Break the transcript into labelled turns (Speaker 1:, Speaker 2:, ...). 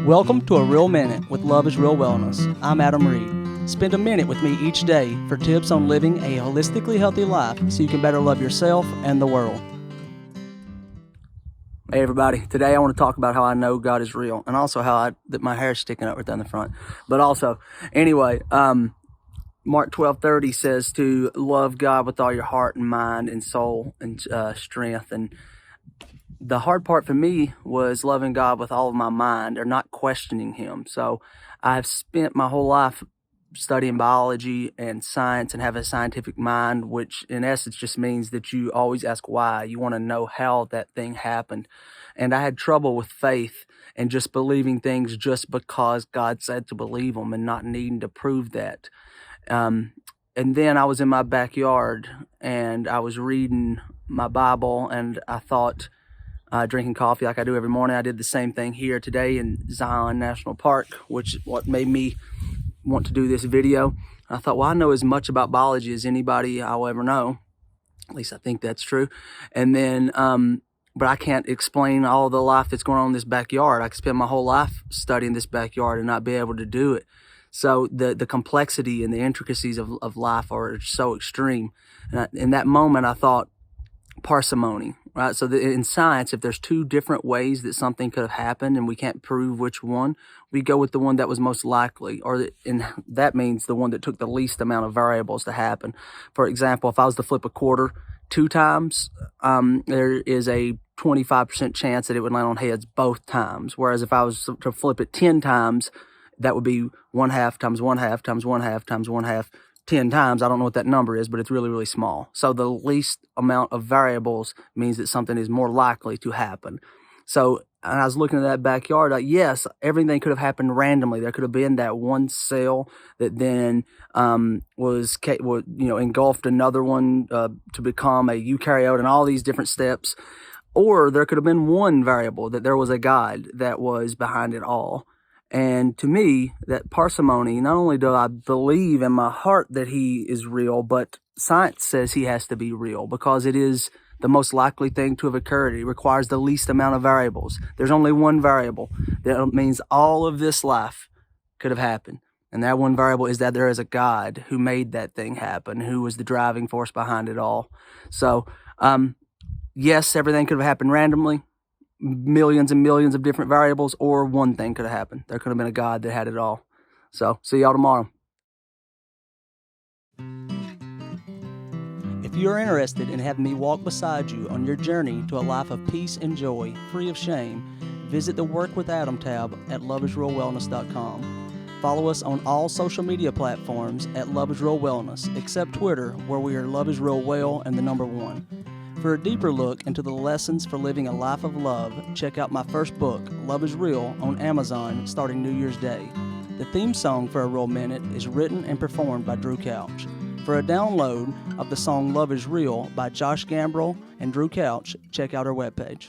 Speaker 1: Welcome to A Real Minute with Love is Real Wellness. I'm Adam Reed. Spend a minute with me each day for tips on living a holistically healthy life so you can better love yourself and the world. Hey everybody, today I want to talk about how I know God is real, and also how that my hair is sticking up right down the front. But also, anyway, Mark 12:30 says to love God with all your heart and mind and soul and strength. And the hard part for me was loving God with all of my mind, or not questioning Him. So I've spent my whole life studying biology and science and have a scientific mind, which in essence just means that you always ask why. You want to know how that thing happened. And I had trouble with faith and just believing things just because God said to believe them and not needing to prove that. And then I was in my backyard and I was reading my Bible, and I thought, drinking coffee like I do every morning. I did the same thing here today in Zion National Park, which is what made me want to do this video. I thought, well, I know as much about biology as anybody I'll ever know. At least I think that's true. And then, but I can't explain all the life that's going on in this backyard. I could spend my whole life studying this backyard and not be able to do it. So the complexity and the intricacies of life are so extreme. And in that moment, I thought, parsimony, right? So in science, if there's two different ways that something could have happened and we can't prove which one, we go with the one that was most likely, and that means the one that took the least amount of variables to happen. For example, if I was to flip a quarter 2 times, there is a 25% chance that it would land on heads both times. Whereas if I was to flip it 10 times, that would be 1/2 times 1/2 times 1/2 times 1/2. 10 times. I don't know what that number is, but it's really, really small. So the least amount of variables means that something is more likely to happen. So, and I was looking at that backyard, yes, everything could have happened randomly. There could have been that one cell that then was engulfed another one to become a eukaryote, and all these different steps. Or there could have been one variable, that there was a God that was behind it all. And to me, that parsimony, not only do I believe in my heart that He is real, but science says He has to be real because it is the most likely thing to have occurred. It requires the least amount of variables. There's only one variable. That means all of this life could have happened. And that one variable is that there is a God who made that thing happen, who was the driving force behind it all. So, yes, everything could have happened randomly. Millions and millions of different variables, or one thing could have happened. There could have been a God that had it all. So, see y'all tomorrow. If you're interested in having me walk beside you on your journey to a life of peace and joy, free of shame, visit the Work with Adam tab at loveisrealwellness.com. Follow us on all social media platforms at Love is Real Wellness, except Twitter, where we are Love is Real Well and the number 1. For a deeper look into the lessons for living a life of love, check out my first book, Love is Real, on Amazon starting New Year's Day. The theme song for A Real Minute is written and performed by Drew Couch. For a download of the song Love is Real by Josh Gambrell and Drew Couch, check out our webpage.